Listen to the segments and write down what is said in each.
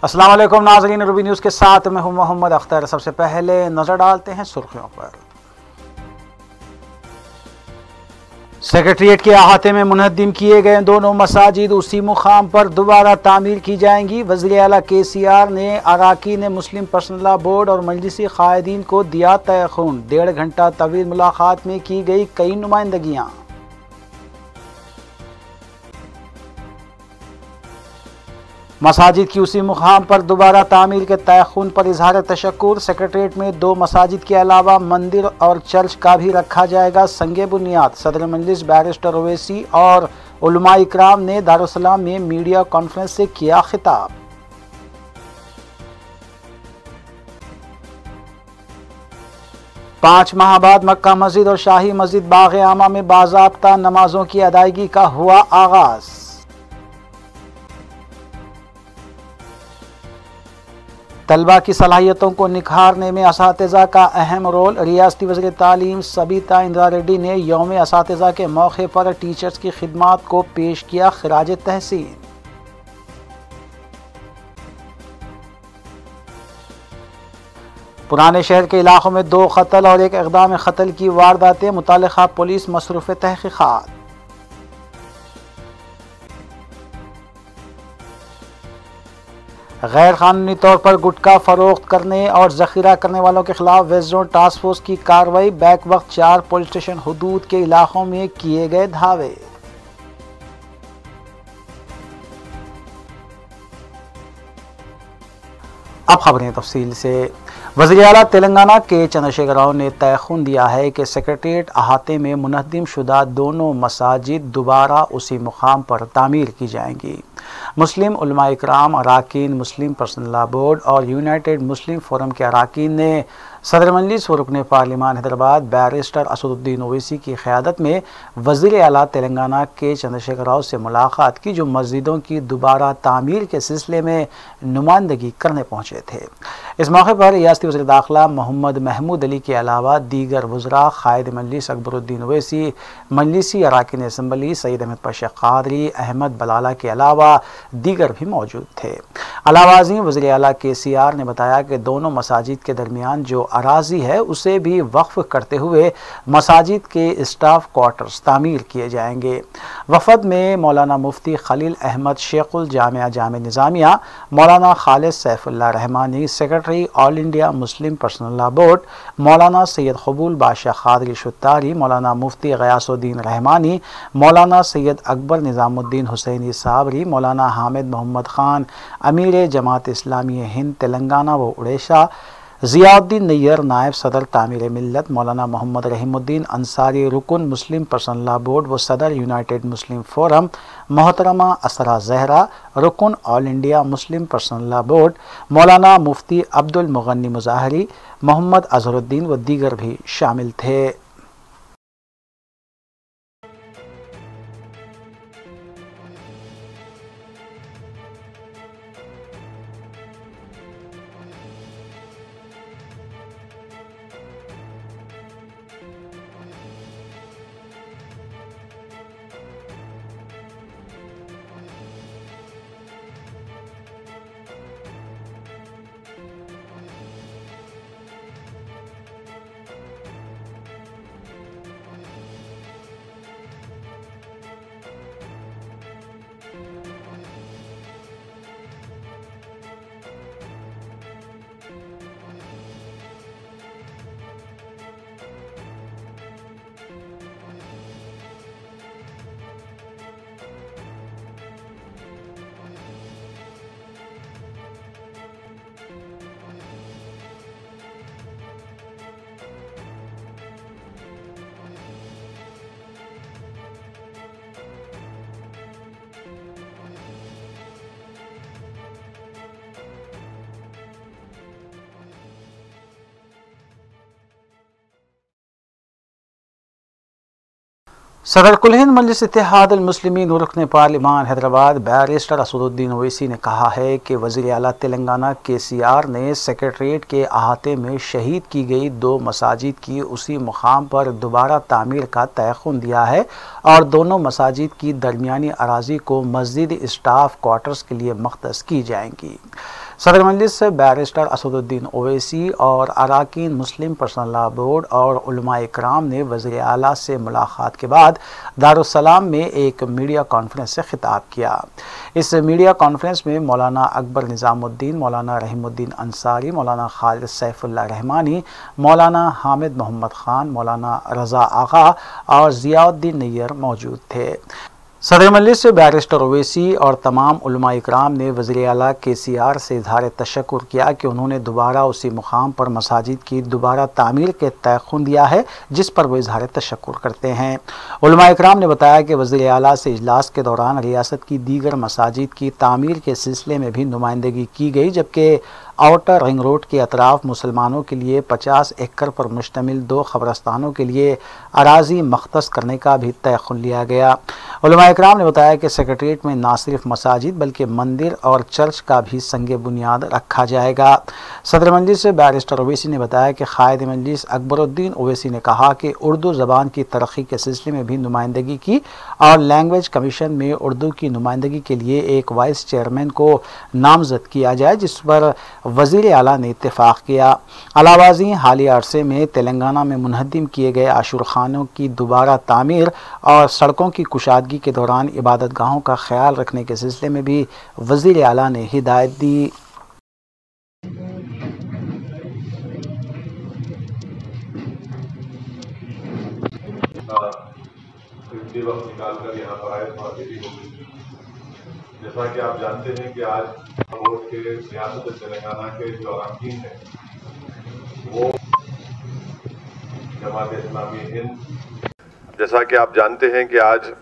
अस्सलाम वालेकुम नाज़रीन, रूबी न्यूज़ के साथ मैं हूं मोहम्मद अख्तर। सबसे पहले नजर डालते हैं सुर्खियों पर। सेक्रेटेरिएट के अहाते में मुनहद्दिम किए गए दोनों मसाजिद उसी मुकाम पर दोबारा तामीर की जाएंगी। वज़ीर आला KCR ने अराकीन मुस्लिम पर्सनल लॉ बोर्ड और मजलिसी कायदीन को दिया तयख़ुन। 1.5 घंटा तवील मुलाकात में की गई कई नुमाइंदगियाँ। मसाजिद की उसी मुकाम पर दोबारा तामीर के तयख़ुन पर इजहार तशक्कुर। सेक्रेटेरिएट में 2 मसाजिद के अलावा मंदिर और चर्च का भी रखा जाएगा संगे बुनियाद। सदर मजलिस बैरिस्टर ओवैसी और उलमा इकराम ने दारुस्सलाम में मीडिया कॉन्फ्रेंस से किया खिताब। पाँच माह बाद मक्का मस्जिद और शाही मस्जिद बाग़ आमा में बाज़ाब्ता नमाजों की अदायगी का हुआ आगाज़। तलबा की सलाहियतों को निखारने में असातिज़ा का अहम रोल। रियासती वज़ीर तालीम सबीता इंदिरा रेड्डी ने यौम असातिज़ा के मौके पर टीचर्स की खिदमात को पेश किया खिराज तहसीन। पुराने शहर के इलाकों में 2 कत्ल और 1 इक़दाम क़त्ल की वारदातें। मुतालिका पुलिस मसरूफ़ तहक़ीक़ात। गैर कानूनी तौर पर गुटखा फरोख्त करने और जखीरा करने वालों के खिलाफ वेस्ट जोन टास्क फोर्स की कार्रवाई। बैक वक्त 4 पुलिस स्टेशन हुदूद के इलाकों में किए गए धावे। अब खबरें तफसील से। वज़ीर आला तेलंगाना के चंद्रशेखर राव ने तयख़ुन दिया है कि सेक्रेटेरिएट अहाते में मुनहद्दिम शुदा दोनों मसाजिद दोबारा उसी मुकाम पर तामीर की जाएंगी। मुस्लिम उलमा इकराम, अराकीन मुस्लिम पर्सनल लॉ बोर्ड और यूनाइटेड मुस्लिम फोरम के अराकीन ने सदर मजलिस व रुकन पार्लिमान हैदराबाद बैरिस्टर असदुद्दीन ओवैसी की क़यादत में वज़ीर आला तेलंगाना के चंद्रशेखर राव से मुलाकात की, जो मस्जिदों की दोबारा तामीर के सिलसिले में नुमाइंदगी करने पहुँचे थे। इस मौके पर रियासती वज़ीर दाखिला मोहम्मद महमूद अली के अलावा दीगर वज़रा, क़ायद मजलिस अकबरुद्दीन ओवैसी, मजलिसी अराकीन असम्बली सईद अहमद पाशा क़ादरी, अहमद बलाला के अलावा दीगर भी मौजूद थे। अलावाज़ी वज़ीर आला KCR ने बताया कि दोनों मसाजिद के दरमियान जो अराजी है उसे भी वक्फ करते हुए मसाजिद के स्टाफ क्वार्टर्स तामीर किए जाएंगे। वफद में मौलाना मुफ्ती खलील अहमद शेखुल जामिया जामे निज़ामिया, मौलाना Khalid Saifullah Rahmani secretary all India Muslim personal law board, मौलाना सैयद कबूल बादशाह क़ादरी शुत्तारी, मौलाना मुफ्ती गयासुद्दीन रहमानी, मौलाना सैयद अकबर निज़ामुद्दीन हुसैनी साबरी, मौलाना हामिद मोहम्मद ख़ान अमीर जमात इस्लामी हिंद तेलंगाना व उड़ीसा, ज़ियाउद्दीन नैयर नायब सदर तामीर मिल्लत, मौलाना मोहम्मद रहीमुद्दीन अंसारी रुकन मुस्लिम पर्सनल लॉ बोर्ड व सदर यूनाइटेड मुस्लिम फोरम, मोहतरमा असरा जहरा रुकन all India Muslim personal law board, मौलाना मुफ्ती अब्दुल मुगन्नी मुज़ाहरी, मोहम्मद अजहरुद्दीन व दीगर भी शामिल थे। सदर कुल हिंद मजलिस इत्तेहाद अल मुस्लिमीन रुकन पार्लिमान हैदराबाद बैरिस्टर असदुद्दीन ओवैसी ने कहा है कि वज़ीर आला तेलंगाना KCR ने सेक्रेटेरिएट के अहाते में शहीद की गई 2 मसाजिद की उसी मुकाम पर दोबारा तामीर का तयख़ुन दिया है और दोनों मसाजिद की दरमियानी अराजी को मस्जिद स्टाफ क्वार्टर्स के लिए मख्तस की जाएंगी। सदर मजलिस बैरिस्टर असदुद्दीन ओवैसी और अरकान मुस्लिम पर्सनल लॉ बोर्ड और उलमा इकराम ने वज़ीर आला से मुलाकात के बाद दारुस्सलाम में एक मीडिया कॉन्फ्रेंस से खिताब किया। इस मीडिया कॉन्फ्रेंस में मौलाना अकबर निज़ामुद्दीन, मौलाना रहीमुद्दीन अंसारी, मौलाना खालिद सैफुल्लाह रहमानी, मौलाना हामिद मोहम्मद खान, मौलाना रज़ा आगा और ज़ियाउद्दीन नैयर मौजूद थे। सदर मजलिस बैरिस्टर ओवैसी और तमाम उलमा इकराम ने वज़ीर आला KCR से इज़हार तशक्कुर किया कि उन्होंने दोबारा उसी मुकाम पर मसाजिद की दोबारा तामीर के तयख़ुन दिया है जिस पर वो इज़हार तशक्कुर करते हैं। उलमा इकराम ने बताया कि वज़ीर आला से इजलास के दौरान रियासत की दीगर मसाजिद की तामीर के सिलसिले में भी नुमाइंदगी की गई, जबकि आउटर रिंग रोड के अतराफ मुसलमानों के लिए 50 एकड़ पर मुश्तमिल 2 क़ब्रस्तानों के लिए अराज़ी मख्तस करने का भी तयख़ुन लिया गया। उलमा इकराम ने बताया कि सेक्रेटरीट में न सिर्फ मसाजिद बल्कि मंदिर और चर्च का भी संग बुनियाद रखा जाएगा। सदर मजलिस बैरिस्टर ओवैसी ने बताया कि क़ायद मजलिस अकबरुद्दीन ओवैसी ने कहा कि उर्दू ज़बान की तरक्की के सिलसिले में भी नुमाइंदगी की और लैंग्वेज कमीशन में उर्दू की नुमाइंदगी के लिए एक वाइस चेयरमैन को नामज़द किया जाए, जिस पर वज़ीर आला ने इत्तेफाक किया। अलावाज़ी हालिया अरसे में तेलंगाना में मुनहद्दिम किए गए आशुरखानों की दोबारा तामीर और सड़कों की कुशादगी के दौरान इबादत गाहों का ख्याल रखने के सिलसिले में भी वज़ीर आला ने हिदायत दी। वक्त निकाल कर यहाँ पर आए तो भी होगी। जैसा कि आप जानते हैं कि आज बोर्ड के रियासत तेलंगाना के जो अरकान हैं वो जमात इस्लामी हिंद, जैसा कि आप जानते हैं कि आज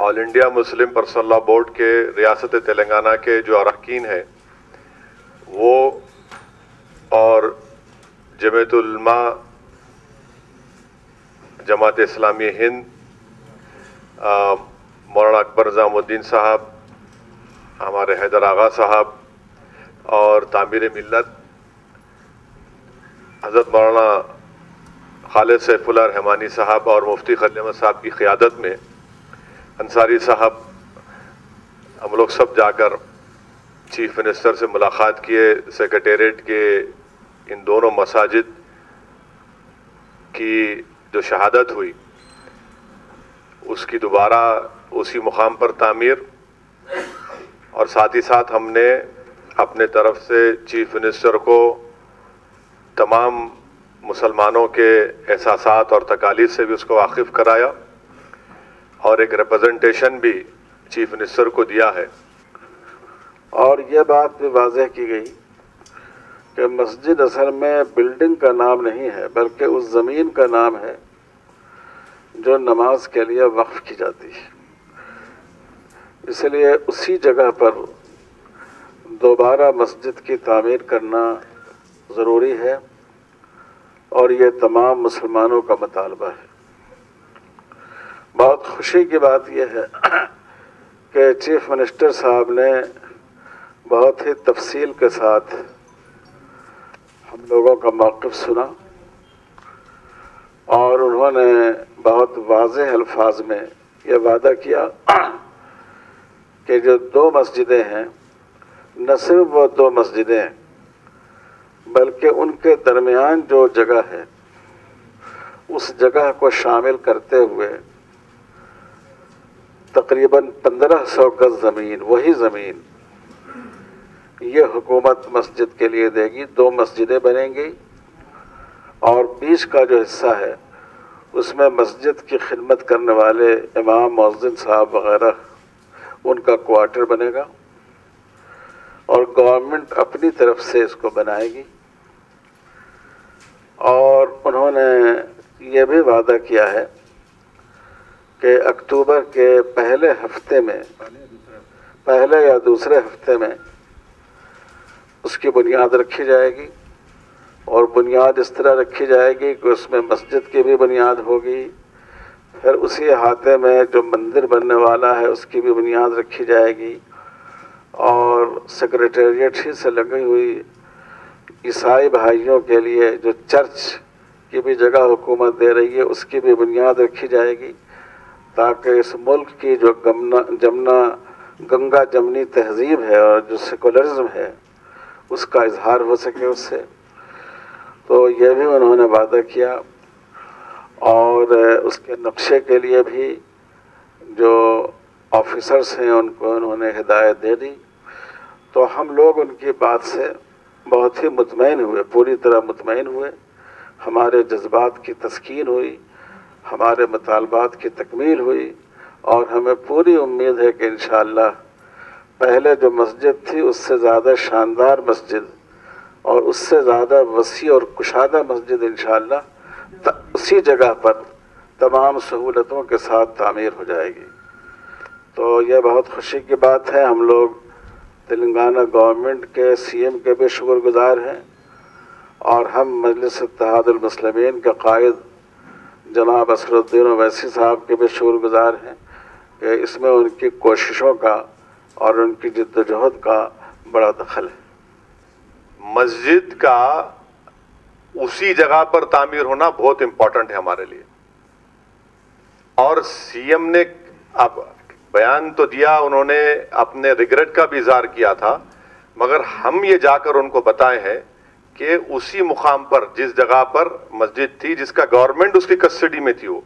all India Muslim personal law board के रियासत तेलंगाना के जो अरकान हैं वो और जमीयतुल उलमा जमात इस्लामी हिंद, मौलाना अकबर निज़ामुद्दीन साहब, हमारे हैदर आगा साहब और तामीर मिल्लत हज़रत मौलाना खालिद सैफुल्लाह रहमानी साहब और मुफ्ती खलील अहमद साहब की क़ियादत में अंसारी साहब, हम लोग सब जाकर चीफ मिनिस्टर से मुलाकात किए। सेक्रेटेरिएट के इन दोनों मसाजिद की जो शहादत हुई उसकी दोबारा उसी मुकाम पर तामीर, और साथ ही साथ हमने अपने तरफ से चीफ मिनिस्टर को तमाम मुसलमानों के एहसासात और तकालीफ से भी उसको वाकिफ़ कराया और एक रिप्रेजेंटेशन भी चीफ मिनिस्टर को दिया है। और ये बात भी वाज़ेह की गई कि मस्जिद असल में बिल्डिंग का नाम नहीं है बल्कि उस ज़मीन का नाम है जो नमाज के लिए वक्फ़ की जाती है। इसलिए उसी जगह पर दोबारा मस्जिद की तामीर करना ज़रूरी है और ये तमाम मुसलमानों का मुतालबा है। बहुत खुशी की बात यह है कि चीफ मिनिस्टर साहब ने बहुत ही तफसील के साथ हम लोगों का मौक़िफ़ सुना और उन्होंने बहुत वाज़ेह अल्फाज में यह वादा किया कि जो 2 मस्जिदें हैं, न सिर्फ वो 2 मस्जिदें हैं बल्कि उनके दरमियान जो जगह है उस जगह को शामिल करते हुए तकरीबन 1500 गज ज़मीन, वही ज़मीन ये हुकूमत मस्जिद के लिए देगी। 2 मस्जिदें बनेंगी और बीच का जो हिस्सा है उसमें मस्जिद की खिदमत करने वाले इमाम, मुअज्जिन साहब वग़ैरह उनका क्वार्टर बनेगा और गवर्नमेंट अपनी तरफ से इसको बनाएगी। और उन्होंने ये भी वादा किया है कि अक्टूबर के पहले हफ्ते में, पहले या दूसरे हफ्ते में उसकी बुनियाद रखी जाएगी और बुनियाद इस तरह रखी जाएगी कि उसमें मस्जिद की भी बुनियाद होगी, फिर उसी अहाते में जो मंदिर बनने वाला है उसकी भी बुनियाद रखी जाएगी और सेक्रेटेरिएट ही से लगी हुई ईसाई भाइयों के लिए जो चर्च की भी जगह हुकूमत दे रही है उसकी भी बुनियाद रखी जाएगी, ताकि इस मुल्क की जो जमना गंगा जमनी तहजीब है और जो सेकुलरिज्म है उसका इजहार हो सके उससे। तो ये भी उन्होंने वादा किया और उसके नक्शे के लिए भी जो ऑफिसर्स हैं उनको उन्होंने हिदायत दे दी। तो हम लोग उनकी बात से बहुत ही मुतमईन हुए, पूरी तरह मुतमईन हुए। हमारे जज्बात की तस्कीन हुई, हमारे मुतालबात की तकमील हुई और हमें पूरी उम्मीद है कि इंशाअल्लाह पहले जो मस्जिद थी उससे ज़्यादा शानदार मस्जिद और उससे ज़्यादा वसी और कुशादा मस्जिद इंशाअल्लाह उसी जगह पर तमाम सहूलतों के साथ तामीर हो जाएगी। तो यह बहुत खुशी की बात है। हम लोग तेलंगाना गवर्नमेंट के सीएम के भी शुक्रगुजार हैं और हम मजलिस इत्तेहादुल मुस्लिमीन के कायद जनाब असरुद्दीन ओवैसी साहब के भी शुक्रगुजार हैं कि इसमें उनकी कोशिशों का और उनकी जिद्दोजहद का बड़ा दखल है। मस्जिद का उसी जगह पर तामीर होना बहुत इंपॉर्टेंट है हमारे लिए। और सीएम ने अब बयान तो दिया, उन्होंने अपने रिग्रेट का भी इजहार किया था, मगर हम ये जाकर उनको बताए हैं कि उसी मुकाम पर जिस जगह पर मस्जिद थी जिसका गवर्नमेंट उसकी कस्टडी में थी वो,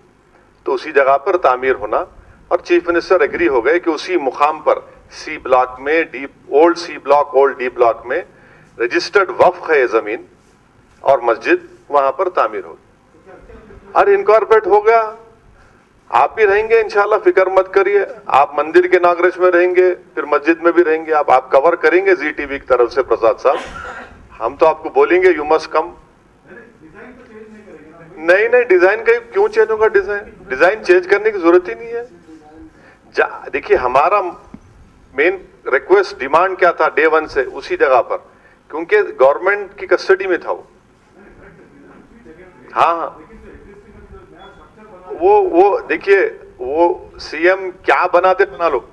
तो उसी जगह पर तामीर होना। और चीफ मिनिस्टर एग्री हो गए कि उसी मुकाम पर सी ब्लॉक में old C block old D block में रजिस्टर्ड वक्फ है जमीन और मस्जिद वहां पर तामीर होगी। और इनकॉर्पोरेट हो गया, आप भी रहेंगे इंशाल्लाह, फिक्र मत करिए। आप मंदिर के इनॉग्रेशन में रहेंगे, फिर मस्जिद में भी रहेंगे। आप कवर करेंगे जी टीवी की तरफ से प्रसाद साहब, हम तो आपको बोलेंगे यू मस्ट कम। नहीं नहीं, डिजाइन का क्यों चेंज होगा? डिजाइन चेंज करने की जरूरत ही नहीं है। देखिए हमारा मेन रिक्वेस्ट डिमांड क्या था डे वन से, उसी जगह पर, क्योंकि गवर्नमेंट की कस्टडी में था वो। हाँ वो देखिए, वो सीएम क्या बनाते बना लो,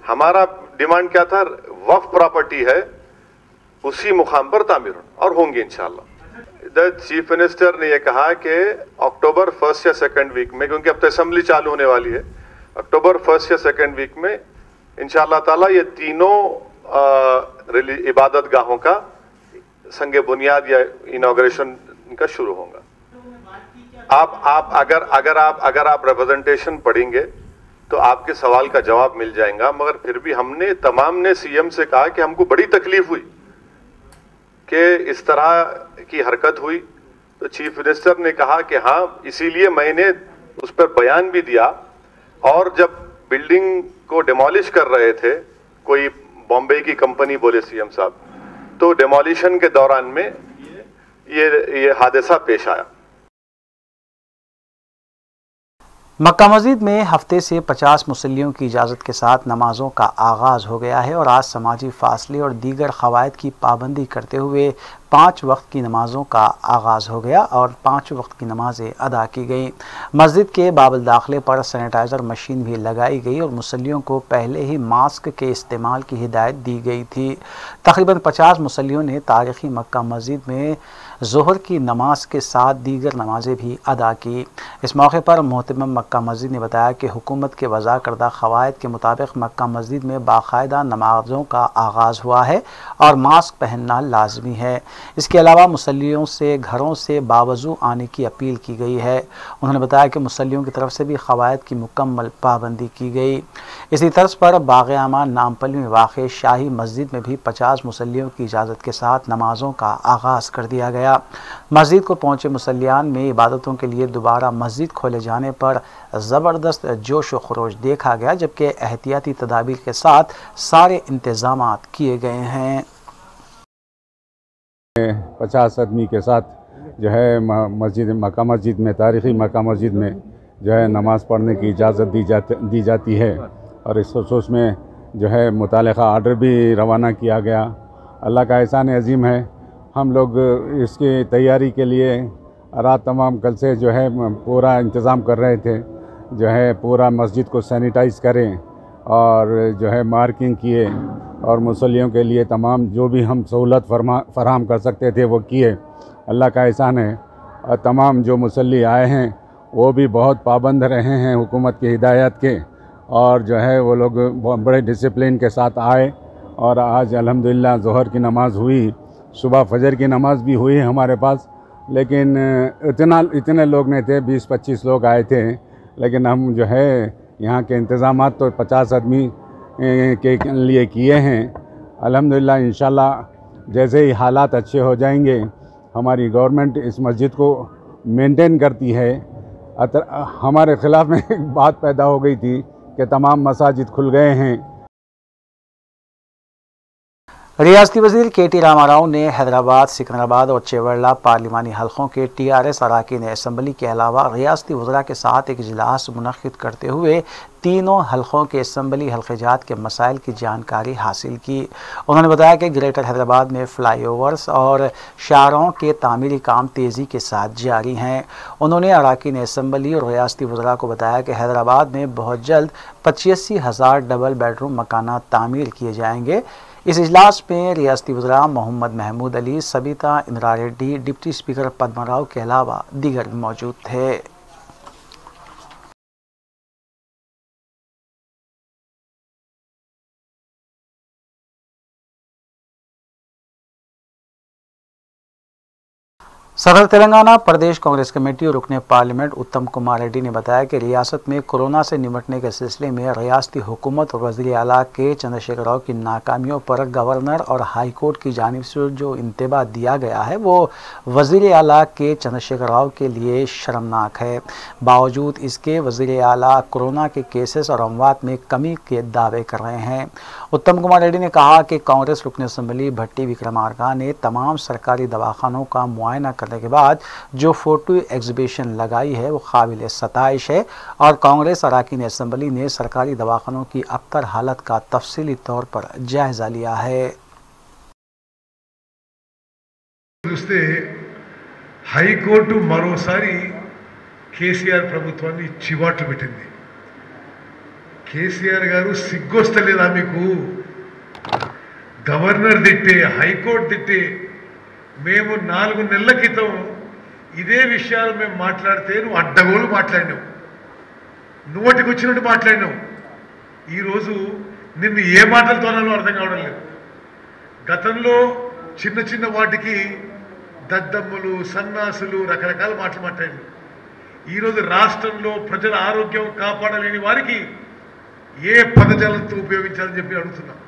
हमारा डिमांड क्या था, वक्फ प्रॉपर्टी है उसी मुकाम पर तामीर और होंगे इंशाल्लाह। चीफ मिनिस्टर ने यह कहा कि अक्टूबर 1 या 2 वीक में, क्योंकि अब तो असेंबली चालू होने वाली है, अक्टूबर 1 या 2 वीक में इंशाल्लाह ताला ये तीनों इबादत गाहों का संगे बुनियाद या इनॉग्रेशन का शुरू होगा। आप अगर आप रिप्रेजेंटेशन पढ़ेंगे तो आपके सवाल का जवाब मिल जाएगा, मगर फिर भी हमने तमाम ने सीएम से कहा कि हमको बड़ी तकलीफ हुई कि इस तरह की हरकत हुई। तो चीफ मिनिस्टर ने कहा कि हाँ, इसीलिए मैंने उस पर बयान भी दिया। और जब बिल्डिंग को डिमोलिश कर रहे थे, कोई बॉम्बे की कंपनी बोले सीएम साहब, तो डिमोलिशन के दौरान में ये हादसा पेश आया। मक्का मस्जिद में हफ्ते से 50 मुसल्लियों की इजाज़त के साथ नमाज़ों का आगाज़ हो गया है और आज समाजी फासले और दीगर क़वायद की पाबंदी करते हुए 5 वक्त की नमाज़ों का आगाज़ हो गया और 5 वक्त की नमाज़ें अदा की गईं। मस्जिद के बाबिल दाखिले पर सैनिटाइज़र मशीन भी लगाई गई और मुसल्लियों को पहले ही मास्क के इस्तेमाल की हिदायत दी गई थी। तकरीबन 50 मुसल्लियों ने तारीख़ी मक्का मस्जिद में ज़ोहर की नमाज के साथ दीगर नमाज़ें भी अदा की। इस मौके पर मोहतरम मक्का मस्जिद ने बताया कि हुकूमत के वज़ा करदा क़वायद के मुताबिक मक्का मस्जिद में बाकायदा नमाज़ों का आगाज़ हुआ है और मास्क पहनना लाजमी है। इसके अलावा मुसल्लियों से घरों से बावजू आने की अपील की गई है। उन्होंने बताया कि मुसल्लियों की तरफ से भी क़वायद की मुकम्मल पाबंदी की गई। इसी तर्ज पर बाग़ अमान नामपल्ली में वाक़ शाही मस्जिद में भी 50 मुसल्लियों की इजाज़त के साथ नमाज़ों का आगाज़ कर दिया गया। मस्जिद को पहुँचे मुसल्लियान में इबादतों के लिए दोबारा मस्जिद खोले जाने पर ज़बरदस्त जोश व खरोश देखा गया, जबकि एहतियाती तदाबीर के साथ सारे इंतज़ाम किए गए हैं। 50 आदमी के साथ जो है मक्का मस्जिद में, तारीख़ी मक्का मस्जिद में जो है नमाज़ पढ़ने की इजाज़त दी जाती है और इस खसूस में जो है मुतालिका आर्डर भी रवाना किया गया। अल्लाह का एहसान अज़ीम है। हम लोग इसकी तैयारी के लिए रात तमाम कल से जो है पूरा इंतज़ाम कर रहे थे, जो है पूरा मस्जिद को सैनिटाइज़ करें और जो है मार्किंग किए और मुसल्लियों के लिए तमाम जो भी हम सहूलत फराहम कर सकते थे वो किए। अल्लाह का एहसान है और तमाम जो मुसल्ली आए हैं वो भी बहुत पाबंद रहे हैं हुकूमत की हिदायत के और जो है वो लोग बड़े डिसिप्लिन के साथ आए और आज अल्हम्दुलिल्लाह ज़ोहर की नमाज़ हुई, सुबह फजर की नमाज़ भी हुई हमारे पास। लेकिन इतने लोग नहीं थे, 20-25 लोग आए थे, लेकिन हम जो है यहाँ के इंतज़ामात तो 50 आदमी के लिए किए हैं। अल्हम्दुलिल्लाह इंशाल्लाह जैसे ही हालात अच्छे हो जाएंगे, हमारी गवर्नमेंट इस मस्जिद को मेंटेन करती है। हमारे ख़िलाफ़ में एक बात पैदा हो गई थी कि तमाम मसाजिद खुल गए हैं। रियासती वज़ीर KT रामाराव ने हैदराबाद, सिकंदराबाद और चेवरला पार्लिमानी हलकों के TRS अरकान असम्बली के अलावा रियासती वज़रा के साथ एक इजलास मुनक़्क़िद करते हुए तीनों हलकों के असम्बली हल्क़ात के मसाइल की जानकारी हासिल की। उन्होंने बताया कि ग्रेटर हैदराबाद में फ़्लाईओवर्स और शाहराहों के तामीरी काम तेज़ी के साथ जारी हैं। उन्होंने अरकान असम्बली और रियासती वज़रा को बताया कि हैदराबाद में बहुत जल्द 85,000 डबल बेडरूम मकानात तामीर किए जाएंगे। इस इजलास में रियासती वज़रा मोहम्मद महमूद अली, सबिता इंदिरा रेड्डी, डिप्टी स्पीकर पद्मा राव के अलावा दीगर भी मौजूद थे। सदर तेलंगाना प्रदेश कांग्रेस कमेटी और रुकने पार्लियामेंट उत्तम कुमार रेड्डी ने बताया कि रियासत में कोरोना से निपटने के सिलसिले में रियासती हुकूमत और वज़ीर आला के चंद्रशेखर राव की नाकामियों पर गवर्नर और हाई कोर्ट की जानिब से जो इंतबाह दिया गया है वो वज़ीर आला के चंद्रशेखर राव के लिए शर्मनाक है। बावजूद इसके वज़ीर आला कोरोना के केसेस और अमवात में कमी के दावे कर रहे हैं। उत्तम कुमार रेड्डी ने कहा कि कांग्रेस रुकने असम्बली भट्टी विक्रमार्का ने तमाम सरकारी दवाखानों का मुआयना करने के बाद जो फोटो एग्जीबिशन लगाई है वो काबिल सताइश है और कांग्रेस अरकान असम्बली ने सरकारी दवाखानों की अबतर हालत का तफसीली तौर पर जायजा लिया है। హైకోర్టు మరోసారి కేసీఆర్ ప్రభుత్వాన్ని చివాట్లు పెట్టింది. కేసీఆర్ గారు సిగ్గొస్తలేదా మీకు? గవర్నర్ తిట్టే, హైకోర్టు తిట్టే, మేము 4 నెలల క్రితం ఇదే విషయాలు మేము మాట్లాడితే నువ్వు అడ్డగోలు మాట్లాడినావు, నోటికి వచ్చినట్టు మాట్లాడినావు. ఈరోజు నిన్ను ఏ మాటలతోనో అర్థం కావడం లేదు. గతంలో చిన్న చిన్న వాటికి దద్దమ్మలు, సన్నాసులు రకరకాల మాటలు మాట్లాడింది. ఈరోజు రాష్ట్రంలో ప్రజల ఆరోగ్యం కాపాడలేని వారికి ఏ పదజాలంతో ఉపయోగించాలని చెప్పి అడుగుతున్నాం.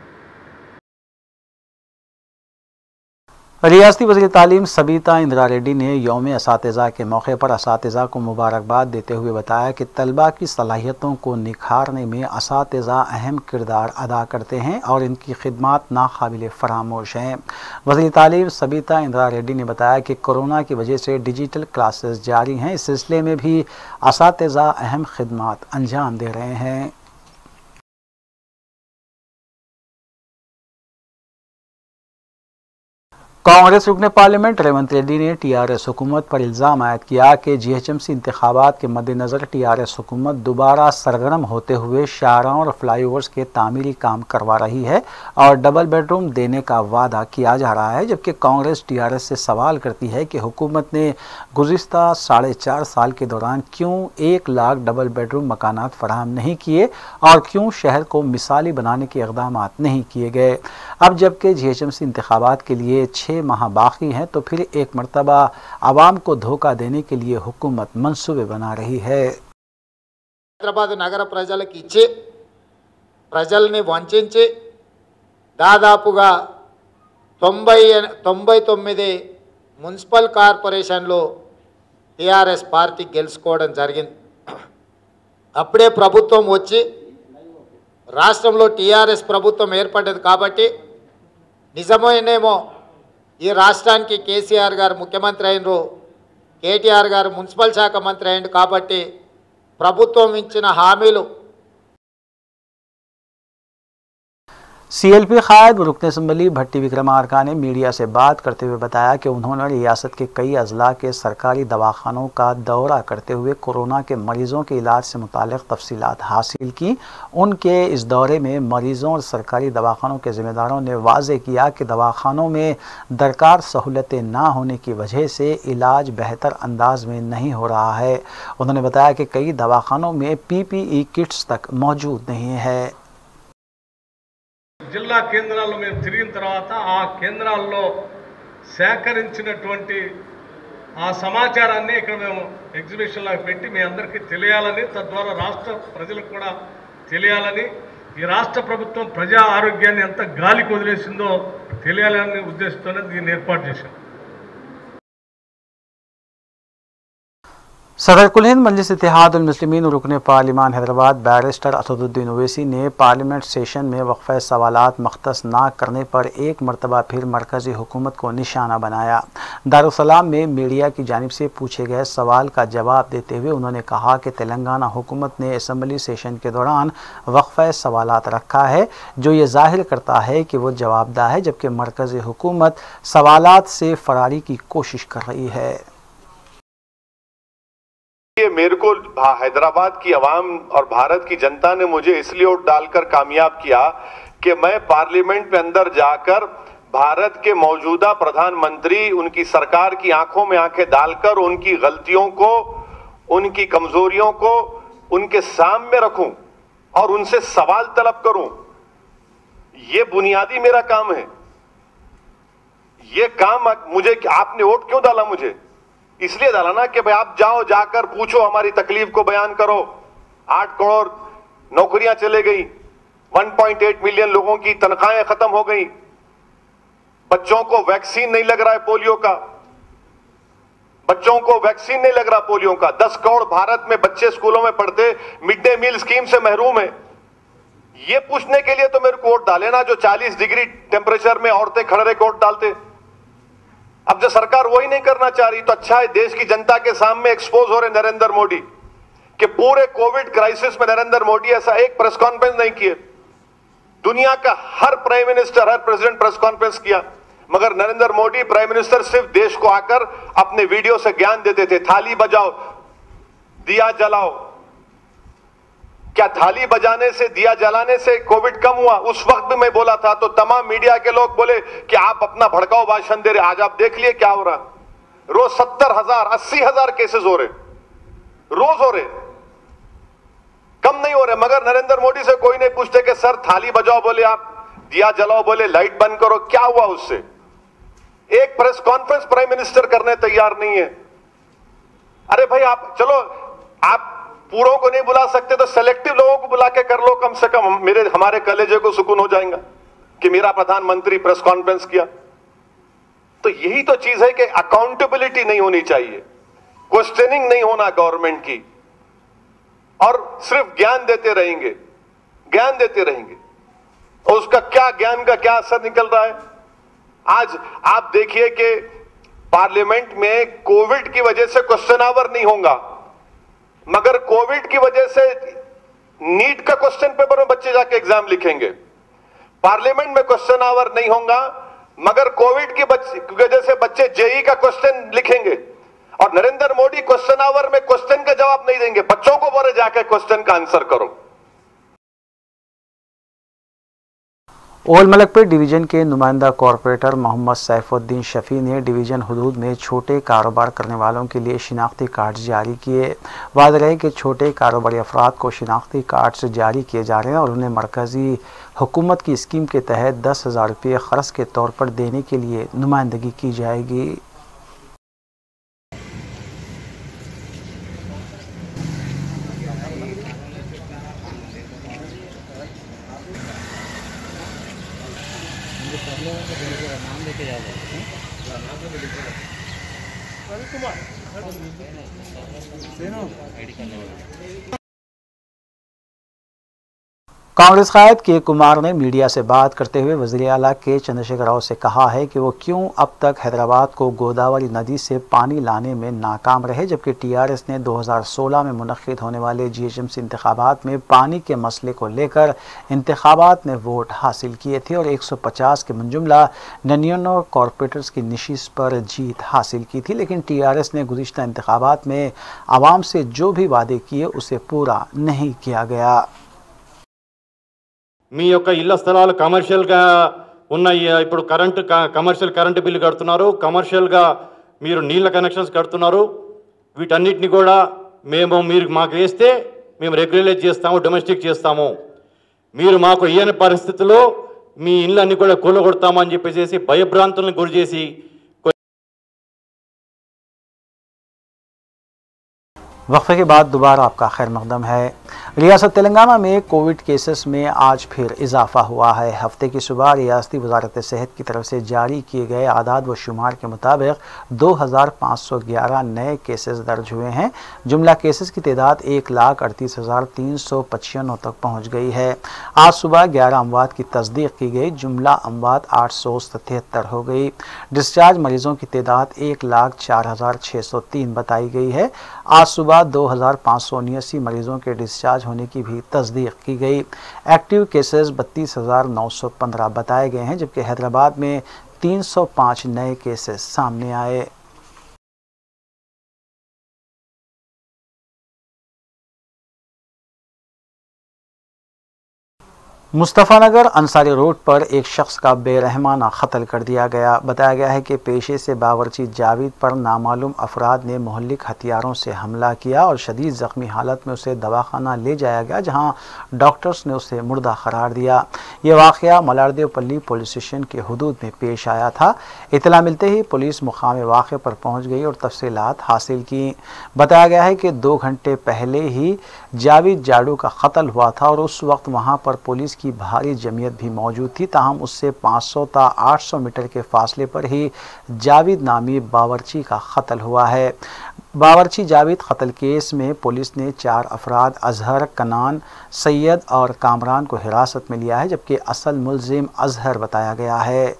रियासती वज़ीर तालीम सबिता इंदिरा रेड्डी ने यौम असातिज़ा के मौके पर असातिज़ा को मुबारकबाद देते हुए बताया कि तलबा की सलाहियतों को निखारने में असातिज़ा अहम किरदार अदा करते हैं और इनकी खिदमात नाकाबिल फरामोश हैं। वज़ीर तालीम सबिता इंदिरा रेड्डी ने बताया कि कोरोना की वजह से डिजिटल क्लासेस जारी हैं, इस सिलसिले में भी असातिज़ा अहम खिदमात अंजाम दे रहे हैं। कांग्रेस रुकने पार्लियामेंट रेवंत रेड्डी ने TRS हुकूमत पर इल्ज़ाम आयद किया कि GHMC इंतखाबात के मद्देनज़र TRS हुकूमत दोबारा सरगर्म होते हुए शाहराहों और फ्लाईओवर्स के तामीरी काम करवा रही है और डबल बेडरूम देने का वादा किया जा रहा है, जबकि कांग्रेस TRS से सवाल करती है कि हुकूमत ने गुज़िश्ता 4.5 साल के दौरान क्यों 1 लाख डबल बेडरूम मकानात फराहम नहीं किए और क्यों शहर को मिसाली बनाने के इक़दामात नहीं किए गए। अब जबकि GHMC इंतखाबात के लिए 6 माह बाकी हैं तो फिर एक मरतबा आवाम को धोखा देने के लिए हुकूमत मंसूबे बना रही है। हैदराबाद नगर ప్రజలకు ఇచ్చి ప్రజల్ని వంచించి దాదాపుగా 99 మున్సిపల్ కార్పొరేషన్లో టీఆర్ఎస్ పార్టీ గెలుచుకోవడం జరిగింది. అప్పుడే ప్రభుత్వం వచ్చి రాష్ట్రంలో టీఆర్ఎస్ ప్రభుత్వం ఏర్పడ్డది కాబట్టి నిజమేనేమో ఈ రాష్ట్రానికి కేసీఆర్ గారు ముఖ్యమంత్రి అయినరు, కేటీఆర్ గారు మున్సిపల్ శాఖ మంత్రి అయ్యిండు కాబట్టి ప్రభుత్వం ఇచ్చిన హామీలు CLP कायद रुकन असम्बली भट्टी विक्रमार्का ने मीडिया से बात करते हुए बताया कि उन्होंने रियासत के कई अजला के सरकारी दवाखानों का दौरा करते हुए कोरोना के मरीजों के इलाज से मुताल्लिक़ तफसीलात हासिल की। उनके इस दौरे में मरीजों और सरकारी दवाखानों के ज़िम्मेदारों ने वाज़ेह किया कि दवाखानों में दरकार सहूलतें ना होने की वजह से इलाज बेहतर अंदाज में नहीं हो रहा है। उन्होंने बताया कि कई दवाखानों में PPE किट्स तक मौजूद नहीं है। జిల్లా కేంద్రాల్లో మేము తిరిగిన తర్వాత ఆ కేంద్రాల్లో సేకరించినటువంటి ఆ సమాచారాన్ని ఇక్కడ మేము ఎగ్జిబిషన్ లాగా పెట్టి మీ అందరికీ తెలియాలని, తద్వారా రాష్ట్ర ప్రజలకు కూడా తెలియాలని, ఈ రాష్ట్ర ప్రభుత్వం ప్రజా ఆరోగ్యాన్ని ఎంత గాలికి వదిలేసిందో తెలియాలనే ఉద్దేశంతోనే దీన్ని ఏర్పాటు చేశాం। सदर कुल हिंद मजलिस इत्तेहाद उल मुस्लिमीन रुकन पार्लिमान हैदराबाद बैरिस्टर असदुद्दीन ओवैसी ने पार्लियामेंट सेशन में वक्फ़े सवालात मख्तस ना करने पर एक मरतबा फिर मरकज़ी हुकूमत को निशाना बनाया। दारुस्सलाम में मीडिया की जानिब से पूछे गए सवाल का जवाब देते हुए उन्होंने कहा कि तेलंगाना हुकूमत ने असम्बली सेशन के दौरान वक्फ़े सवालात रखा है, जो ये ज़ाहिर करता है कि वो जवाबदा है, जबकि मरकज़ी हुकूमत सवालात से फरारी की कोशिश कर रही है। ये मेरे को हैदराबाद की आवाम और भारत की जनता ने मुझे इसलिए वोट डालकर कामयाब किया कि मैं पार्लियामेंट में अंदर जाकर भारत के मौजूदा प्रधानमंत्री, उनकी सरकार की आंखों में आंखें डालकर उनकी गलतियों को, उनकी कमजोरियों को उनके सामने रखूं और उनसे सवाल तलब करूं। ये बुनियादी मेरा काम है। ये काम मुझे, आपने वोट क्यों डाला? मुझे इसलिए डाला ना कि भाई आप जाओ, जाकर पूछो, हमारी तकलीफ को बयान करो। 8 करोड़ नौकरियां चले गई, 1.8 मिलियन लोगों की तनख्वाहें खत्म हो गई, बच्चों को वैक्सीन नहीं लग रहा है पोलियो का, बच्चों को वैक्सीन नहीं लग रहा पोलियो का। 10 करोड़ भारत में बच्चे स्कूलों में पढ़ते मिड डे मील स्कीम से महरूम है। ये पूछने के लिए तो मेरे को वोट डाले ना, जो 40 डिग्री टेम्परेचर में औरतें खड़े रह के वोट डालते। अब जो सरकार वही नहीं करना चाह रही, तो अच्छा है देश की जनता के सामने एक्सपोज हो रहे नरेंद्र मोदी कि पूरे कोविड क्राइसिस में नरेंद्र मोदी ऐसा एक प्रेस कॉन्फ्रेंस नहीं किए। दुनिया का हर प्राइम मिनिस्टर, हर प्रेसिडेंट प्रेस कॉन्फ्रेंस किया, मगर नरेंद्र मोदी प्राइम मिनिस्टर सिर्फ देश को आकर अपने वीडियो से ज्ञान देते थे। थाली बजाओ, दिया जलाओ। क्या थाली बजाने से, दिया जलाने से कोविड कम हुआ? उस वक्त भी मैं बोला था, तो तमाम मीडिया के लोग बोले कि आप अपना भड़काऊ भाषण दे रहे। आज आप देख लिए क्या हो रहा। रोज 70,000, 80,000 केसेस हो रहे, रोज हो रहे, कम नहीं हो रहे। मगर नरेंद्र मोदी से कोई नहीं पूछते कि सर थाली बजाओ बोले आप, दिया जलाओ बोले, लाइट बंद करो, क्या हुआ उससे? एक प्रेस कॉन्फ्रेंस प्राइम मिनिस्टर करने तैयार नहीं है। अरे भाई आप चलो, आप पूरों को नहीं बुला सकते तो सेलेक्टिव लोगों को बुला के कर लो, कम से कम हमारे कलेजे को सुकून हो जाएगा कि मेरा प्रधानमंत्री प्रेस कॉन्फ्रेंस किया। तो यही तो चीज है कि अकाउंटेबिलिटी नहीं होनी चाहिए, क्वेश्चनिंग नहीं होना गवर्नमेंट की, और सिर्फ ज्ञान देते रहेंगे, ज्ञान देते रहेंगे, और उसका क्या, ज्ञान का क्या असर निकल रहा है? आज आप देखिए कि पार्लियामेंट में कोविड की वजह से क्वेश्चन आवर नहीं होगा, मगर कोविड की वजह से नीट का क्वेश्चन पेपर में बच्चे जाके एग्जाम लिखेंगे। पार्लियामेंट में क्वेश्चन आवर नहीं होगा, मगर कोविड की वजह से बच्चे जेई का क्वेश्चन लिखेंगे, और नरेंद्र मोदी क्वेश्चन आवर में क्वेश्चन का जवाब नहीं देंगे, बच्चों को बोले जाके क्वेश्चन का आंसर करो। ओल मलकपेट डिवीज़न के नुमाइंदा कॉरपोरेटर मोहम्मद सैफुद्दीन शफी ने डिवीज़न हुदूद में छोटे कारोबार करने वालों के लिए शिनाख्ती कार्ड जारी किए। वाज़ेह रहे कि छोटे कारोबारी अफराद को शिनाख्ती कार्ड जारी किए जा रहे हैं और उन्हें मरकज़ी हुकूमत की स्कीम के तहत 10,000 रुपये ख़र्च के तौर पर देने के लिए नुमाइंदगी की जाएगी। कांग्रेस कायद के कुमार ने मीडिया से बात करते हुए वज़ीर आला के चंद्रशेखर राव से कहा है कि वो क्यों अब तक हैदराबाद को गोदावरी नदी से पानी लाने में नाकाम रहे, जबकि टीआरएस ने 2016 में मुनक्किद होने वाले जीएचएमसी इंतखाबात में पानी के मसले को लेकर इंतखाबात में वोट हासिल किए थे और 150 के मुंजुमला 99 कॉरपोरेटर्स की नशिस्त पर जीत हासिल की थी। लेकिन टीआरएस ने गुज़िश्ता इंतखाबात में आवाम से जो भी वादे किए उसे पूरा नहीं किया गया। మీ యొక్క ఇళ్ల స్థలాలు కమర్షియల్గా ఉన్నాయి, ఇప్పుడు కమర్షియల్ కరెంటు బిల్లు కడుతున్నారు, కమర్షియల్గా మీరు నీళ్ళ కనెక్షన్స్ కడుతున్నారు. వీటన్నిటిని కూడా మీరు మాకు వేస్తే మేము రెగ్యులైజ్ చేస్తాము, డొమెస్టిక్ చేస్తాము. మీరు మాకు ఇయ్యని పరిస్థితుల్లో మీ ఇళ్ళన్నీ కూడా కూలగొడతామని చెప్పేసి భయభ్రాంతులను గురి చేసి वक्फे के बाद दोबारा आपका खैर मकदम है। रियासत तेलंगाना में कोविड केसेस में आज फिर इजाफा हुआ है। हफ्ते की सुबह रियासती वजारत सेहत की तरफ से जारी किए गए आदाद व शुमार के मुताबिक 2511 नए केसेस दर्ज हुए हैं। जुमला केसेस की तादाद 1,38,395 तक पहुँच गई है। आज सुबह 11 अमवात की तस्दीक की गई। जुमला अमवात 877 हो गई। डिस्चार्ज मरीजों की तादाद 1,04,603 बताई गई है। आज सुबह 2579 मरीजों के डिस्चार्ज होने की भी तस्दीक की गई। एक्टिव केसेस 32,915 बताए गए हैं, जबकि हैदराबाद में 305 नए केसेस सामने आए। मुस्तफ़ानगर अंसारी रोड पर एक शख्स का बेरहमाना कत्ल कर दिया गया। बताया गया है कि पेशे से बावर्ची जावेद पर नामालूम अफराद ने मोहल्लिक हथियारों से हमला किया और शदीद ज़ख्मी हालत में उसे दवाखाना ले जाया गया, जहां डॉक्टर्स ने उसे मुर्दा करार दिया। ये वाक़या मलारदेवपल्ली पुलिस स्टेशन के हुदूद में पेश आया था। इतला मिलते ही पुलिस मुकाम वाक़े पर पहुँच गई और तफसीलात हासिल की। बताया गया है कि 2 घंटे पहले ही जावेद जाड़ू का कत्ल हुआ था और उस वक्त वहाँ पर पुलिस की भारी जमीयत भी मौजूद थी। ताहम उससे 500 ता 800 मीटर के फासले पर ही जावेद नामी बावर्ची का कत्ल हुआ है। बावर्ची जावेद कत्ल केस में पुलिस ने 4 अफराद अजहर, कनान, सैयद और कामरान को हिरासत में लिया है, जबकि असल मुल्जिम अजहर बताया गया है।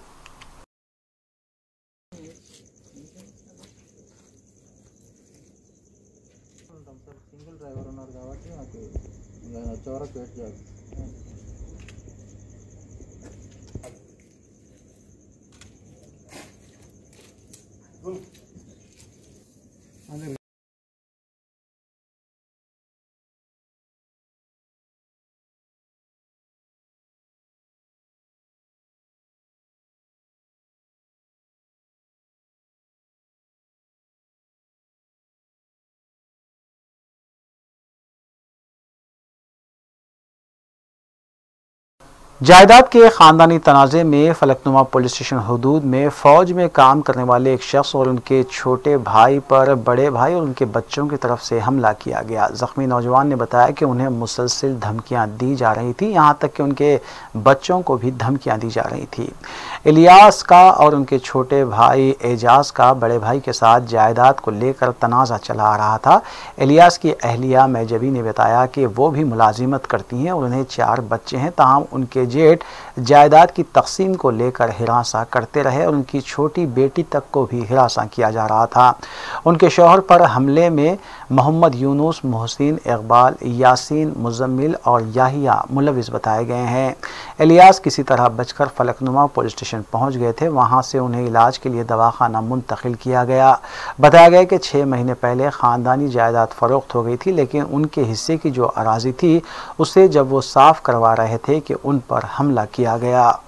जायदाद के ख़ानदानी तनाज़े में फलकनुमा पुलिस स्टेशन हुदूद में फ़ौज में काम करने वाले एक शख्स और उनके छोटे भाई पर बड़े भाई और उनके बच्चों की तरफ से हमला किया गया। ज़ख्मी नौजवान ने बताया कि उन्हें मुसलसिल धमकियां दी जा रही थी, यहाँ तक कि उनके बच्चों को भी धमकियां दी जा रही थी। इलियास का और उनके छोटे भाई एजाज का बड़े भाई के साथ जायदाद को लेकर तनाज़ा चला आ रहा था। इलियास की अहलिया मैजबी ने बताया कि वो भी मुलाजिमत करती हैं और उन्हें 4 बच्चे हैं। ताहम उनके जेठ जायदाद की तकसीम को लेकर हिरासा करते रहे और उनकी छोटी बेटी तक को भी हिरासा किया जा रहा था। उनके शौहर पर हमले में मोहम्मद यूनुस, मोहसिन, इकबाल, यासीन, मुजम्मिल और याहिया मुलविस बताए गए हैं। इलियास किसी तरह बचकर फलकनुमा पुलिस स्टेशन पहुंच गए थे। वहां से उन्हें इलाज के लिए दवाखाना मुंतकिल किया गया। बताया गया कि 6 महीने पहले ख़ानदानी जायदाद फ़रोख्त हो गई थी, लेकिन उनके हिस्से की जो अराजी थी उसे जब वो साफ़ करवा रहे थे कि उन पर हमला किया गया।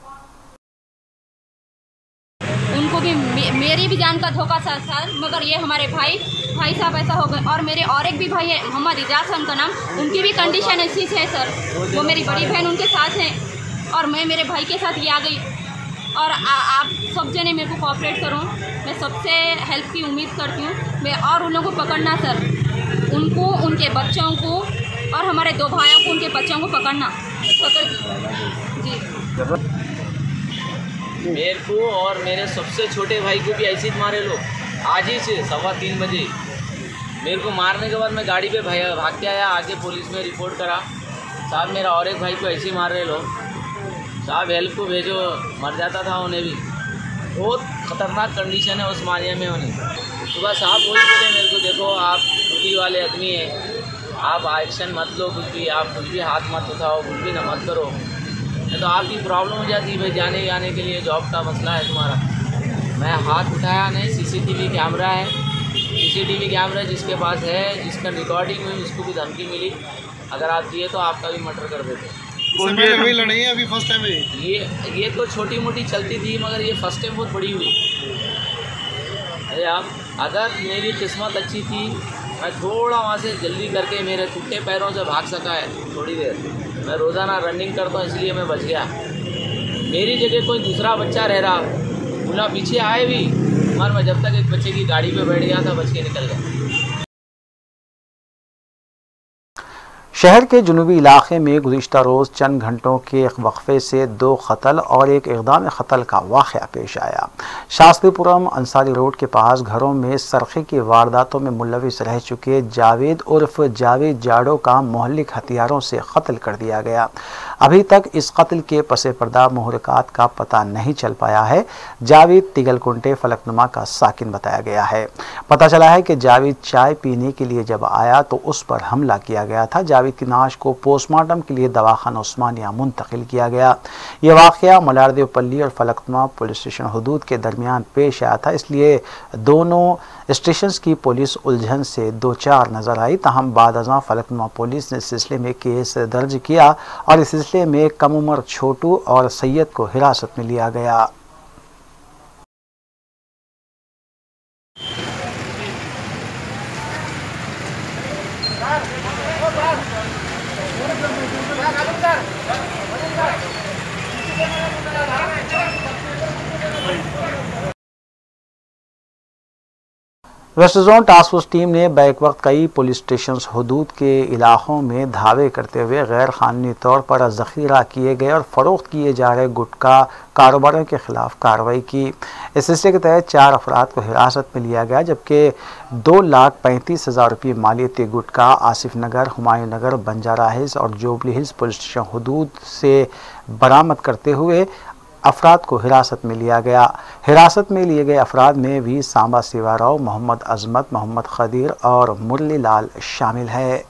उनको भी मेरी भी जान का धोखा था, मगर ये हमारे भाई साहब ऐसा हो गए। और मेरे और एक भी भाई है, मोहम्मद इजाज है उनका नाम, उनकी भी कंडीशन ऐसी है सर। वो मेरी बड़ी बहन उनके साथ है और मैं मेरे भाई के साथ ये आ गई। और आप सब जने मेरे को कोऑपरेट करो, मैं सबसे हेल्प की उम्मीद करती हूँ। मैं और उन लोगों को पकड़ना सर, उनको, उनके बच्चों को और हमारे 2 भाइयों को, उनके बच्चों को पकड़ना, पकड़ जी। मेरे को और मेरे सबसे छोटे भाई को भी ऐसे ही मारे लोग। आज ही से 3:15 बजे मेरे को मारने के बाद मैं गाड़ी पे भाग के आया, आगे पुलिस में रिपोर्ट करा। साहब मेरा और एक भाई को ऐसे ही मार रहे लोग, साहब हेल्प को भेजो, मर जाता था उन्हें भी। बहुत ख़तरनाक कंडीशन है उस्मानिया में उन्हें। सुबह साहब वही बोले मेरे को, देखो आप ड्यूटी वाले आदमी हैं, आप एक्शन मत लो, आप कुछ भी हाथ मत उठाओ, कुछ भी ना मत करो, नहीं तो आपकी प्रॉब्लम हो जाती है भाई, जाने आने के लिए जॉब का मसला है तुम्हारा। मैं हाथ उठाया नहीं, सीसीटीवी कैमरा है, सीसीटीवी कैमरा जिसके पास है, जिसका रिकॉर्डिंग हुई उसको भी धमकी मिली, अगर आप दिए तो आपका भी मर्डर कर देते। वही लड़ाई है अभी फर्स्ट टाइम है ये तो छोटी मोटी चलती थी, मगर ये फर्स्ट टाइम बहुत बड़ी हुई। अरे आप, अगर मेरी किस्मत अच्छी थी, मैं थोड़ा वहाँ से जल्दी करके मेरे टूटे पैरों से भाग सका है थोड़ी देर। मैं रोज़ाना रनिंग करता हूँ इसलिए मैं बच गया। मेरी जगह कोई दूसरा बच्चा रह रहा, बोला पीछे आए भी, मगर मैं जब तक एक बच्चे की गाड़ी पे बैठ गया था, बच के निकल गया। शहर के जुनूबी इलाके में गुज़िश्ता रोज़ चंद घंटों के एक वक्फे से 2 कत्ल और एक इक़दाम क़त्ल का वाक़या पेश आया। शास्त्रीपुरम अंसारी रोड के पास घरों में सरक़े की वारदातों में मुलविस रह चुके जावेद उर्फ जावेद जाड़ो का मोहल्लिक हथियारों से कत्ल कर दिया गया। अभी तक इस कत्ल के पसे पर्दा मुहरकात का पता नहीं चल पाया है। जावेद तिगलकुंटे फलकनुमा का साकिन बताया गया है। पता चला है कि जावेद चाय पीने के लिए जब आया तो उस पर हमला किया गया था। जावेद की नाश को पोस्टमार्टम के लिए दवाखाना उस्मानिया मुंतकिल किया गया। ये वाक़या मलारदेवपल्ली और फलकनुमा पुलिस स्टेशन हदूद के दरमियान पेश आया था, इसलिए दोनों स्टेशन की पुलिस उलझन से दो चार नजर आई। तहम बाद अज़ां फलकनुमा पुलिस ने इस सिलसिले में केस दर्ज किया और इस सिलसिले में कम उम्र छोटू और सैयद को हिरासत में लिया गया। West zone task force team ने बैक वक्त कई पुलिस स्टेशन हदूद के इलाकों में धावे करते हुए गैर कानूनी तौर पर ज़ख़ीरा किए गए और फ़रोख्त किए जा रहे गुटखा कारोबारियों के ख़िलाफ़ कार्रवाई की। इस सिलसिले के तहत 4 अफराद को हिरासत में लिया गया, जबकि 2,35,000 रुपये मालियती गुटखा आसिफ नगर, हुमायूं नगर, बंजारा हिल्स और जुबली हिल्स पुलिस स्टेशन हदूद से बरामद करते हुए अफराद को हिरासत में लिया गया। हिरासत में लिए गए अफराद में भी सांबा सिवाराव, मोहम्मद अजमत, मोहम्मद खदीर और मुरली लाल शामिल है।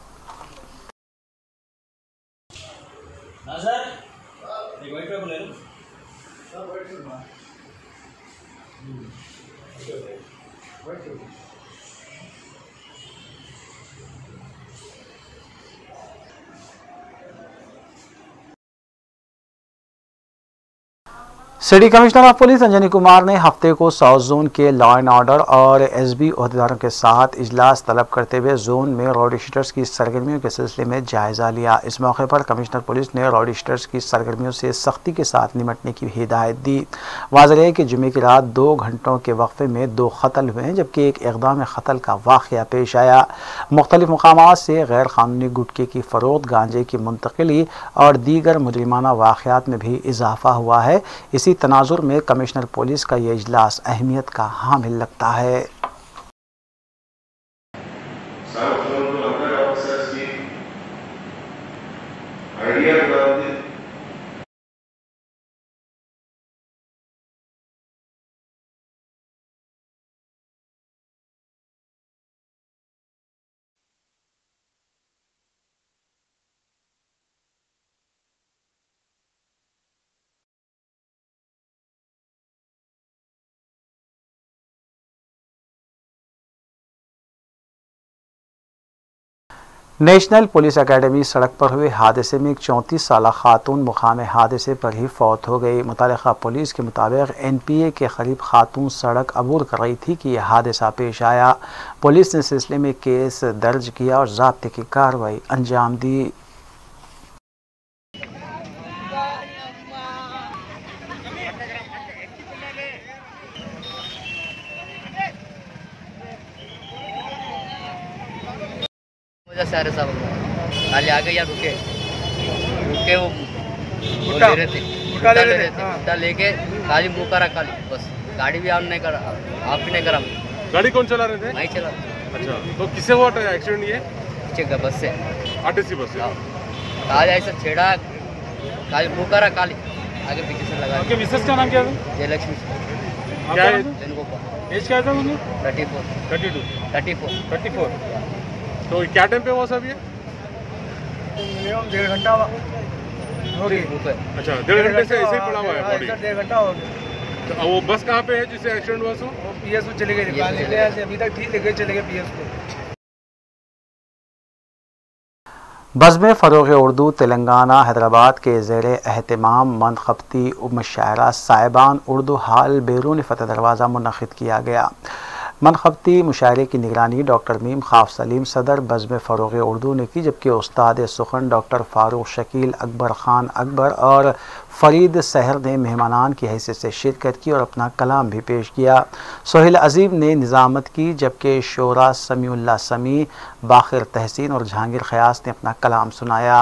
City commissioner of police Anjani Kumar ने हफ्ते को साउथ जोन के लॉ एंड ऑर्डर और एसबी अहदेदारों के साथ इजलास तलब करते हुए जोन में रॉडी शीटर्स की सरगर्मियों के सिलसिले में जायजा लिया। इस मौके पर कमिश्नर पुलिस ने रॉडी शीटर्स की सरगर्मियों से सख्ती के साथ निपटने की हिदायत दी। वाज़ेह है कि जुमे की रात 2 घंटों के वक्फे में 2 कत्ल हुए हैं, जबकि एक इक़दाम क़त्ल का वाक़या पेश आया। मुख्तलिफ मकामात से गैर कानूनी गुटखे की फ़रोख्त, गांजे की मुंतकिली और दीगर मुजरिमाना वाक़यात में भी इजाफा हुआ है। इसी तनाजुर में कमिश्नर पुलिस का यह इजलास अहमियत का हामिल लगता है। नेशनल पुलिस एकेडमी सड़क पर हुए हादसे में एक 34 साला खातून मुकाम हादसे पर ही फौत हो गई। मुतालिका पुलिस के मुताबिक NPA के करीब खातून सड़क अबूर कर रही थी कि यह हादसा पेश आया। पुलिस ने सिलसिले में केस दर्ज किया और ज़ाब्ते की कार्रवाई अंजाम दी। सारे सब खाली आगे या रुके वो ले रहे थे, गुट्टा लेके खाली मुँह करा, खाली बस गाड़ी भी ऑन नहीं करा, आप भी नहीं करा। गाड़ी कौन चला रहे थे? नहीं चला। अच्छा, तो किससे हुआ था एक्सीडेंट? ये बस से, RTC बस से। काली ऐसा छेड़ा, काली मुँह करा काली आगे पीछे से लगा। आपके मिसेस का नाम क्या था? जयलक्ष्मी। क्या है? जयगोपाल। एज क्या था उन्हें? 34। 32 34। तो क्या टाइम पे हुआ सब ये? मिनिमम 1.5 घंटा हो गया। अच्छा 1.5 घंटे से ऐसे ही पड़ा हुआ है बॉडी? 1.5 घंटा हो गया। तो वो बस कहाँ पे है जिससे एक्सीडेंट हुआ? सो वो पीएस को चले गए, अभी तक ठीक लेके चले गए पीएस को। बज़्म फ़रोग़ उर्दू तेलंगाना हैदराबाद के ज़ेर एहतमाम मनख़बती मुशायरा साहिबान उर्दू हाल बैरून फ़तह दरवाज़ा मुनक़िद किया गया। मनख़बती मुशायरे की निगरानी डॉक्टर मीम ख़ाफ़ सलीम सदर बज़्म फ़रोग़ उर्दू ने की, जबकि उस्ताद सुखन डॉक्टर फ़ारूक शकील, अकबर ख़ान अकबर और फ़रीद सहर ने मेहमानान की हैसियत से शिरकत की और अपना कलाम भी पेश किया। सोहेल अज़ीम ने निज़ामत की, जबकि शोरा समीउल्लाह समी, बाखिर तहसीन और जहांगीर ख़यास ने अपना कलाम सुनाया।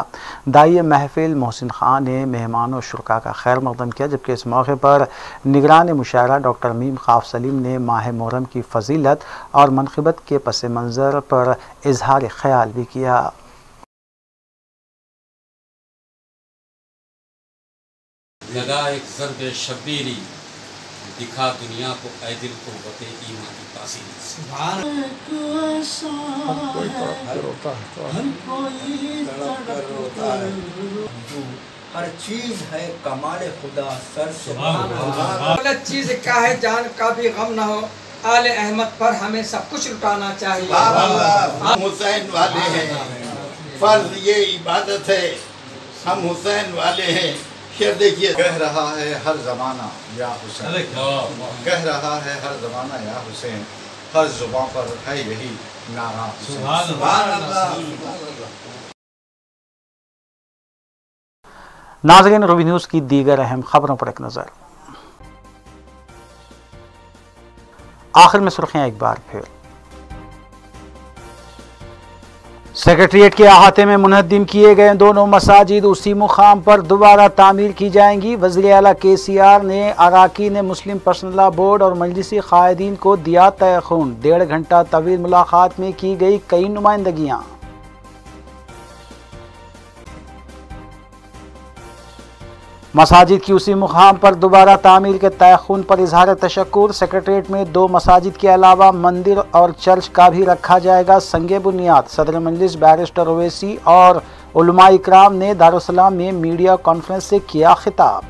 दाई महफिल मोहसिन ख़ान ने मेहमानों शुरका का खैर मक़दम किया, जबकि इस मौके पर निगरान मुशायरा डॉक्टर मीम ख़ाफ़ सलीम ने माह मुहर्रम की फ़जीलत और मनक़बत के पस मंज़र पर इजहार ख़याल भी किया। लगा एक ज़र्ब शब्बीरी, दिखा दुनिया को ऐ दिल क़ुव्वते ईमान की तासीर। हर चीज है कमाल खुदा सर गलत चीज क्या है जान का भी गम न हो, आले अहमद पर हमें सब कुछ लुटाना चाहिए। हम हुसैन वाले हैं, फर्ज ये इबादत है, हम हुसैन वाले हैं। शेर देखिए, कह रहा है हर ज़माना या हुसैन, कह रहा है हर ज़माना या हुसैन, हर ज़ुबान पर है यही नारा हुसैन। नाज़रीन, रूबी न्यूज़ की दीगर अहम खबरों पर एक नज़र। आखिर में सुर्खियां एक बार फिर। सेक्रेटरिएट के अहाते में मुनहद्दिम किए गए दोनों मसाजिद उसी मुकाम पर दोबारा तामीर की जाएंगी। वज़ीर आला KCR ने अराकीन मुस्लिम पर्सनल बोर्ड और मजलिसी कायदीन को दिया तयख़ुन। 1.5 घंटा तवील मुलाकात में की गई कई नुमाइंदगियाँ। मसाजिद की उसी मुकाम पर दोबारा तामीर के तयख़ुन पर इजहार तशक्कुर। सेक्रेटरिएट में 2 मसाजिद के अलावा मंदिर और चर्च का भी रखा जाएगा संगे बुनियाद। सदर मजलिस बैरिस्टर ओवैसी और उलमा इकराम ने दारुस्सलाम में मीडिया कॉन्फ्रेंस से किया खिताब।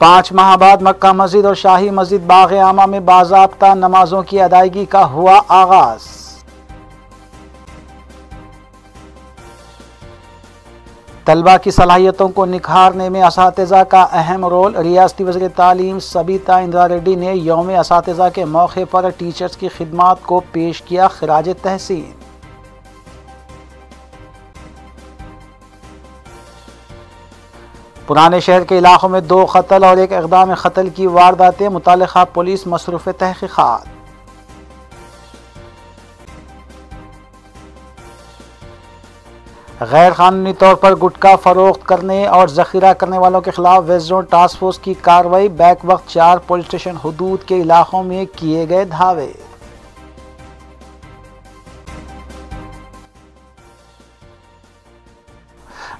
पाँच माह बाद मक्का मस्जिद और शाही मस्जिद बाग़ आमा में बाज़ाब्ता नमाजों की अदायगी का हुआ आगाज़। तलबा की सलाहियतों को निखारने में असातिज़ा का अहम रोल। रियासती वज़ीर तालीम सबीता इंदिरा रेड्डी ने यौम असातिज़ा के मौके पर टीचर्स की खिदमात को पेश किया खिराज तहसीन। पुराने शहर के इलाकों में 2 कत्ल और 1 इक़दाम क़त्ल की वारदातें। मुतालिका पुलिस मसरूफ़ तहक़ीक़ात। गैर कानूनी तौर पर गुटखा फरोख्त करने और ज़ख़ीरा करने वालों के खिलाफ वेस्ट जोन टास्क फोर्स की कार्रवाई। बैक वक्त 4 पुलिस स्टेशन हुदूद के इलाकों में किए गए धावे।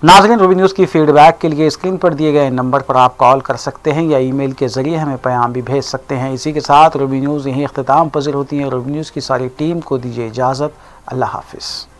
नाज़रीन, रूबी न्यूज़ की फीडबैक के लिए स्क्रीन पर दिए गए नंबर पर आप कॉल कर सकते हैं या ईमेल के ज़रिए हमें पैगाम भी भेज सकते हैं। इसी के साथ रूबी न्यूज़ यहीं इख्तिताम पज़ीर होती है। रूबी न्यूज़ की सारी टीम को दीजिए इजाज़त। अल्लाह हाफ़िज़।